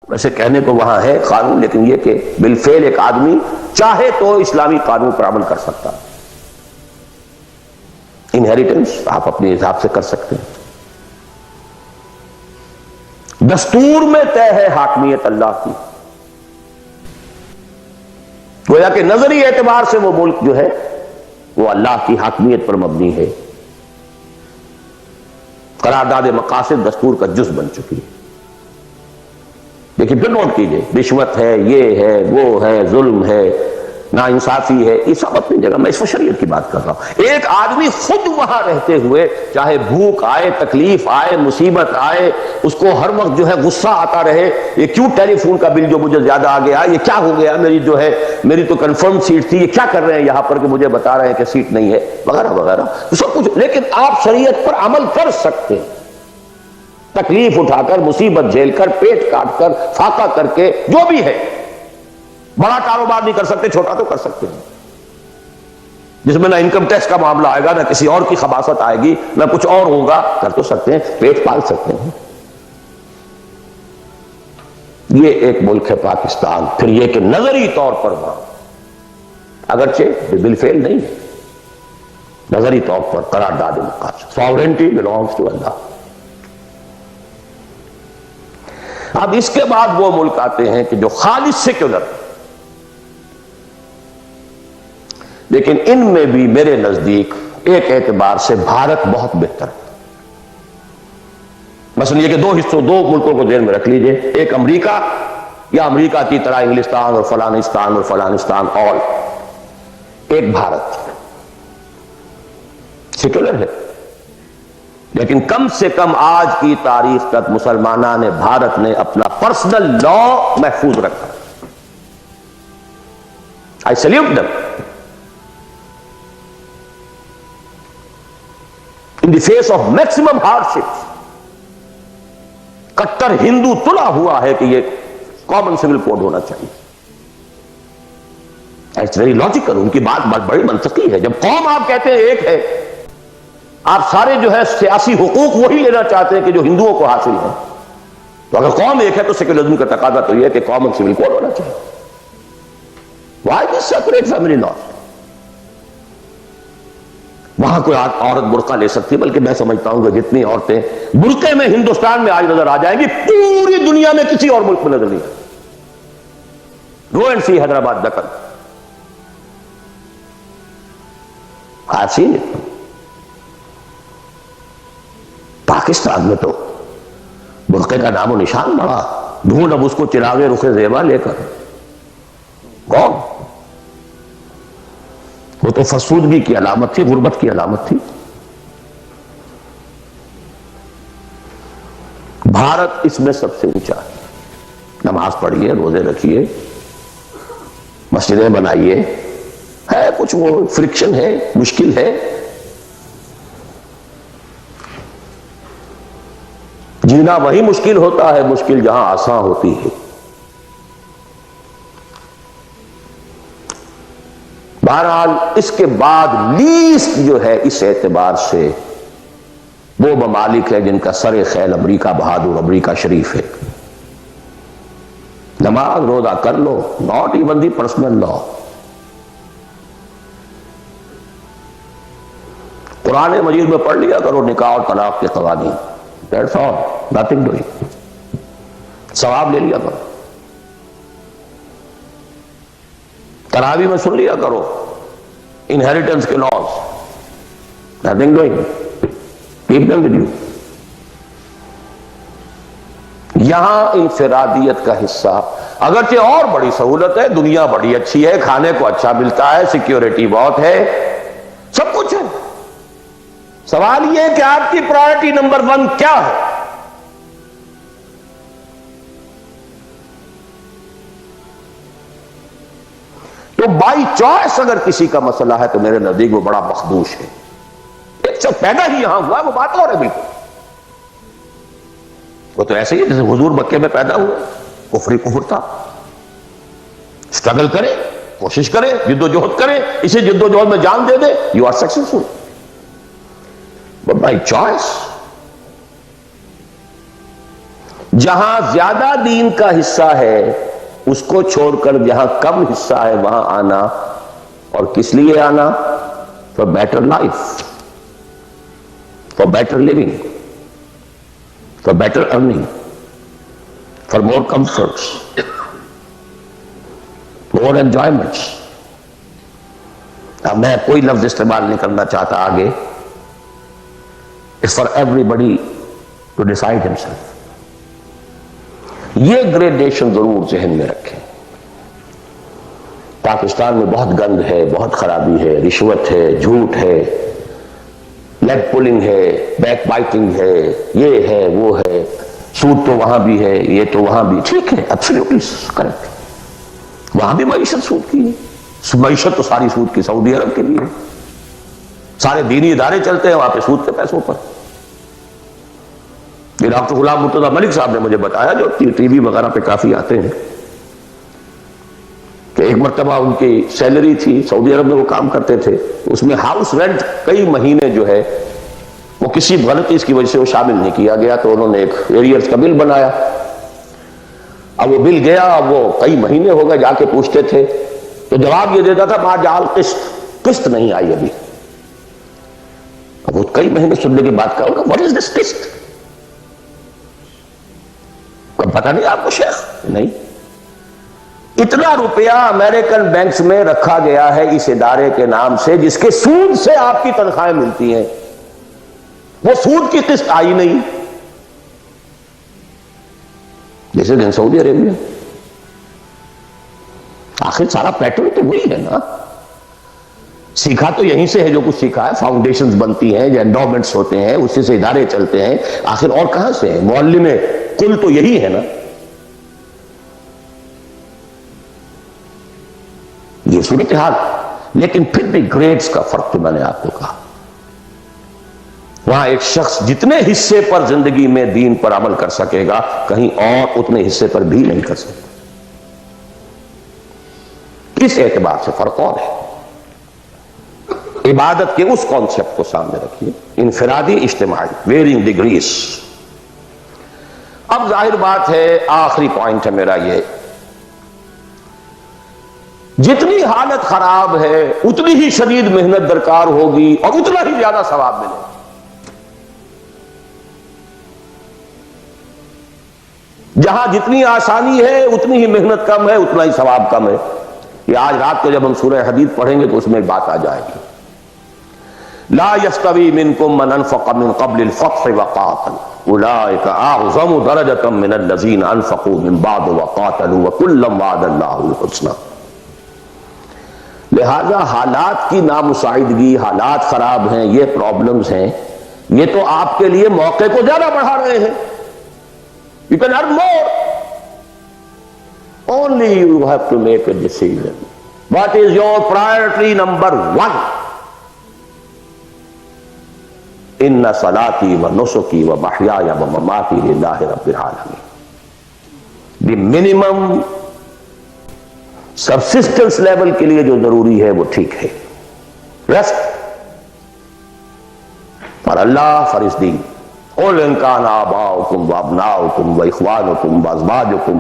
ویسے کہنے کو وہاں ہے قانون، لیکن یہ کہ بالفعل ایک آدمی چاہے تو اسلامی قانون پر عمل کر سکتا. انہیریٹنس آپ اپنے حساب سے کر سکتے ہیں. دستور میں طے ہے حاکمیت اللہ کی. گویا کہ نظری اعتبار سے وہ ملک جو ہے وہ اللہ کی حاکمیت پر مبنی ہے. قرارداد مقاصد دستور کا جز بن چکی ہے. لیکن پھر نوٹ کیجئے، رشوت ہے، یہ ہے، وہ ہے، ظلم ہے، ناانصافی ہے، یہ سب اپنی جگہ. میں اس میں شریعت کی بات کر رہا ہوں. ایک آدمی خود وہاں رہتے ہوئے چاہے بھوک آئے، تکلیف آئے، مصیبت آئے، اس کو ہر وقت جو ہے غصہ آتا رہے، یہ کیوں ٹیلی فون کا بل جو مجھے زیادہ آ گیا، یہ کیا ہو گیا، میری جو ہے میری تو کنفرم سیٹ تھی، یہ کیا کر رہے ہیں یہاں پر کہ مجھے بتا رہے ہیں کہ سیٹ نہیں ہے، وغیرہ وغیرہ سب کچھ. لیکن آپ شریعت پر عمل کر سکتے ہیں، تکلیف اٹھا کر، مصیبت جھیل کر، پیٹ کاٹ کر، فاقہ کر کے، جو بھی ہے. بڑا کاروبار نہیں کر سکتے، چھوٹا تو کر سکتے ہیں، جس میں نہ انکم ٹیکس کا معاملہ آئے گا، نہ کسی اور کی خباثت آئے گی، نہ کچھ اور ہوگا. کر تو سکتے ہیں، پیٹ پال سکتے ہیں. یہ ایک ملک ہے پاکستان. پھر یہ کہ نظری طور پر وہاں اگرچہ بالفعل نہیں ہے، نظری طور پر قرارداد مقاصد، ساورنٹی belongs to اللہ. اب اس کے بعد وہ ملک آتے ہیں کہ جو خالص سیکولر، لیکن ان میں بھی میرے نزدیک ایک اعتبار سے بھارت بہت بہتر ہے. مثلا یہ کہ دو ملکوں کو ذہن میں رکھ لیجئے، ایک امریکہ یا امریکہ کی طرح انگلستان اور فلانستان اور ایک بھارت. سیکولر ہے، لیکن کم سے کم آج کی تاریخ تک مسلمانان نے، بھارت نے اپنا پرسنل لا محفوظ رکھا. I salute them. In the face of maximum hardships. کٹر ہندو تلا ہوا ہے کہ یہ کامن سول کوڈ ہونا چاہیے. It's very logical. ان کی بات بڑی منطقی ہے. جب قوم آپ کہتے ہیں ایک ہے، آپ سارے جو ہے سیاسی حقوق وہی لینا چاہتے ہیں کہ جو ہندوؤں کو حاصل ہے، تو اگر قوم ایک ہے تو سیکولرزم کا تقاضا تو یہ ہے کہ کامن سول کوڈ ہونا چاہیے. Why this separate family law؟ وہاں کوئی عورت برقع لے سکتی ہے، بلکہ میں سمجھتا ہوں کہ جتنی عورتیں برقعے میں ہندوستان میں آج نظر آ جائیں گی، پوری دنیا میں کسی اور ملک میں نظر نہیں. Go and see Hyderabad Deccan. I've seen it. Pakistan میں تو برقعے کا نام و نشان بڑا. ڈھونڈ اب اس کو چراغ رخ زیبا لے کر. کون؟ وہ تو فرسودگی کی علامت تھی، غربت کی علامت تھی. بھارت اس میں سب سے اونچا ہے. نماز پڑھیے، روزے رکھیے، مسجدیں بنائیے، ہے کچھ وہ فرکشن ہے، مشکل ہے. جینا وہی مشکل ہوتا ہے، مشکل جہاں آسان ہوتی ہے. بہرحال اس کے بعد لیسٹ جو ہے اس اعتبار سے وہ ممالک ہے جن کا سر خیل امریکہ بہادر، امریکہ شریف ہے. نماز روزہ کر لو، ناٹ ایون دی پرسنل لا. قرآن مجید میں پڑھ لیا کرو نکاح اور طلاق کے قوانین. That's all. Nothing doing. ثواب لے لیا کرو. تراویح میں سن لیا کرو انہیریٹنس کے laws. Nothing doing. Keep them with you. یہاں انفرادیت کا حصہ اگرچہ اور بڑی سہولت ہے، دنیا بڑی اچھی ہے، کھانے کو اچھا ملتا ہے، سیکیورٹی بہت ہے، سب کچھ ہے. سوال یہ ہے کہ آپ کی پرائرٹی نمبر 1 کیا ہے؟ تو بائی چوائس اگر کسی کا مسئلہ ہے تو میرے نزدیک وہ بڑا مخدوش ہے. ایک شخص پیدا ہی یہاں ہوا ہے، وہ بات اور ہے بالکل. وہ تو ایسے ہی جیسے حضور مکے میں پیدا ہوئے، کفر تھا. اسٹرگل کرے، کوشش کرے، جد و جہد کرے، اسی جد و جہد میں جان دے دے، you are successful. But by choice جہاں زیادہ دین کا حصہ ہے اس کو چھوڑ کر جہاں کم حصہ ہے وہاں آنا، اور کس لیے آنا؟ For better life, for better living, for better earning, for more comforts, more enjoyments. اب میں کوئی لفظ استعمال نہیں کرنا چاہتا آگے، it's for everybody to decide himself. یہ گریڈیشن ضرور ذہن میں رکھیں۔ پاکستان میں بہت گند ہے، بہت خرابی ہے، رشوت ہے، جھوٹ ہے، لیگ پولنگ ہے، بیک بائٹنگ ہے، یہ ہے وہ ہے، سود تو وہاں بھی ہے، یہ تو وہاں بھی، ٹھیک ہے، ایبسلیوٹلی کریکٹ، وہاں بھی معیشت سود کی ہے، معیشت تو ساری سود کی سعودی عرب کے لیے، سارے دینی ادارے چلتے ہیں وہاں پہ سود کے پیسوں پر۔ یہ ڈاکٹر غلام مرتضیٰ ملک صاحب نے مجھے بتایا، جو ٹی وی وغیرہ پہ کافی آتے ہیں، کہ ایک مرتبہ ان کی سیلری تھی، سعودی عرب میں وہ کام کرتے تھے، اس میں ہاؤس رینٹ کئی مہینے جو ہے وہ کسی غلطی کی وجہ سے وہ شامل نہیں کیا گیا، تو انہوں نے ایک ایریئرز کا بل بنایا۔ اب وہ بل گیا، اب وہ کئی مہینے ہو گئے، جا کے پوچھتے تھے تو جواب یہ دیتا تھا ما جعل قسط نہیں آئی ابھی۔ اب وہ کئی مہینے سننے کے بعد کہا واٹ از دس قسط؟ پتہ نہیں آپ کو شیخ؟ نہیں، اتنا روپیہ امریکن بینکس میں رکھا گیا ہے اس ادارے کے نام سے جس کے سود سے آپ کی تنخواہیں ملتی ہیں، وہ سود کی قسط آئی نہیں۔ جیسے دن سعودی عربیہ، آخر سارا پیٹرن تو وہی ہے نا، سیکھا تو یہیں سے ہے جو کچھ سیکھا ہے، فاؤنڈیشنز بنتی ہیں، جو انڈومنٹس ہوتے ہیں، اسی سے ادارے چلتے ہیں، آخر اور کہاں سے ہے؟ معلم کل تو یہی ہے نا۔ یہ صورتحال، لیکن پھر بھی گریڈز کا فرق تو میں نے آپ کو کہا، وہاں ایک شخص جتنے حصے پر زندگی میں دین پر عمل کر سکے گا، کہیں اور اتنے حصے پر بھی نہیں کر سکتا۔ اس اعتبار سے فرق اور ہے۔ عبادت کے اس کانسیپٹ کو سامنے رکھیے، انفرادی، اجتماعی، ویرنگ ڈگریز۔ اب ظاہر بات ہے، آخری پوائنٹ ہے میرا یہ، جتنی حالت خراب ہے اتنی ہی شدید محنت درکار ہوگی اور اتنا ہی زیادہ ثواب ملے گا۔ جہاں جتنی آسانی ہے اتنی ہی محنت کم ہے، اتنا ہی ثواب کم ہے۔ یہ آج رات کو جب ہم سورہ حدید پڑھیں گے تو اس میں ایک بات آ جائے گی، لا يستوي منكم من انفق من قبل الفتح وقاتل اولئك اعظم درجة من الذين انفقوا من بعد وقاتلوا وكلا وعد الله الحسنى۔ لہذا حالات کی نامساعدگی، حالات خراب ہیں، یہ پرابلمز ہیں، یہ تو آپ کے لیے موقع کو زیادہ بڑھا رہے ہیں۔ You can earn more. Only you have to make a decision. What is your priority number one? Inna salati wa nusuki wa mahyaya wa mamati lillahi rabbil alamin. The minimum subsistence level کے لیے جو ضروری ہے وہ ٹھیک ہے، rest پر اللہ فرض دی۔ قُلْ إِنْ كَانَ آبَاؤُكُمْ وَأَبْنَاؤُكُمْ وَإِخْوَانُكُمْ وَأَزْوَاجُكُمْ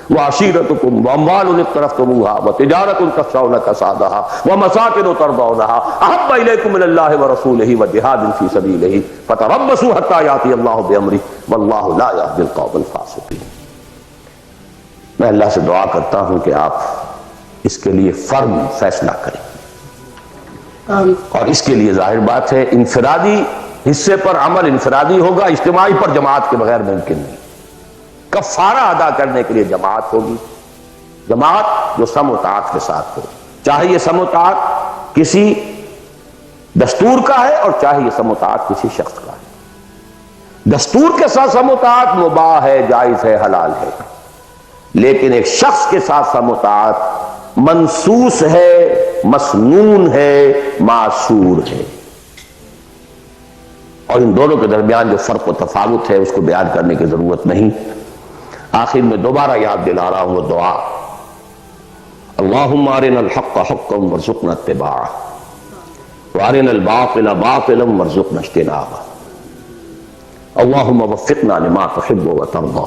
وَعَشِيرَتُكُمْ وَأَمْوَالٌ اقْتَرَفْتُمُوهَا وَتِجَارَةٌ تَخْشَوْنَ كَسَادَهَا وَمَسَاكِنُ تَرْضَوْنَهَا أَحَبَّ إِلَيْكُم مِّنَ اللَّهِ وَرَسُولِهِ وَجِهَادٍ فِي سَبِيلِهِ فَتَرَبَّصُوا حَتَّى يَأْتِيَ اللَّهُ بِأَمْرِهِ وَاللَّهُ لَا يَهْدِي الْقَوْمَ الْفَاسِقِينَ۔ میں اللہ سے دعا کرتا ہوں کہ آپ اس کے لیے فرم فیصلہ کریں، اور اس کے لیے ظاہر بات ہے انفرادی حصے پر عمل انفرادی ہوگا، اجتماعی پر جماعت کے بغیر ممکن نہیں۔ کفارہ ادا کرنے کے لیے جماعت ہوگی، جماعت جو سم و طاعت کے ساتھ ہو، چاہے یہ سم و طاعت کسی دستور کا ہے اور چاہے یہ سم و طاعت کسی شخص کا ہے۔ دستور کے ساتھ سم و طاعت مباح ہے، جائز ہے، حلال ہے، لیکن ایک شخص کے ساتھ سم و طاعت منسوس ہے، مسنون ہے، معصور ہے، اور ان دونوں کے درمیان جو فرق و تفاوت ہے اس کو بیان کرنے کی ضرورت نہیں۔ آخر میں دوبارہ یاد دلا رہا ہوں وہ دعا، اللہم ارنا الحق حقا وارزقنا اتباعہ وارنا الباطل باطلا وارزقنا اجتنابہ، اللہم وفقنا لما تحب وترضى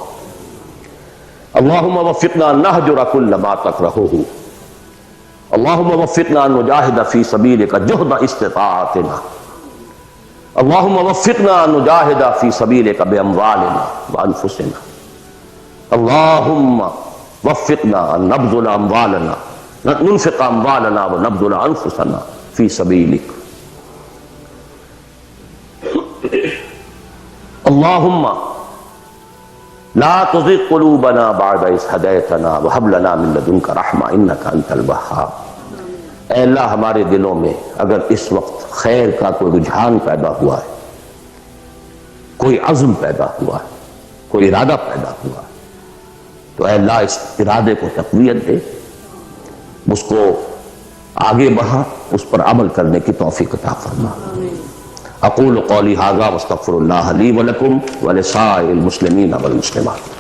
اللہم وفقنا نہجر کل ما تکرہہ، اللہم وفقنا نجاہد فی سبیلک جہد استطاعتنا، اللہم وفقنا نجاہد فی سبیلک باموالنا وانفسنا، اللہم وفقنا نبذل اموالنا ننفق اموالنا ونبذل انفسنا فی سبیلک، اللہم لا تزغ قلوبنا بعد اذ ہدیتنا وہب لنا من لدنک رحمہ انک انت الوہاب۔ اے اللہ ہمارے دلوں میں اگر اس وقت خیر کا کوئی رجحان پیدا ہوا ہے، کوئی عزم پیدا ہوا ہے، کوئی ارادہ پیدا ہوا ہے، تو اے اللہ اس ارادے کو تقویت دے، اس کو آگے بڑھا، اس پر عمل کرنے کی توفیق عطا فرما۔ اقول قولی ھذا واستغفر اللہ لی ولکم ولسائر المسلمین والمسلمات۔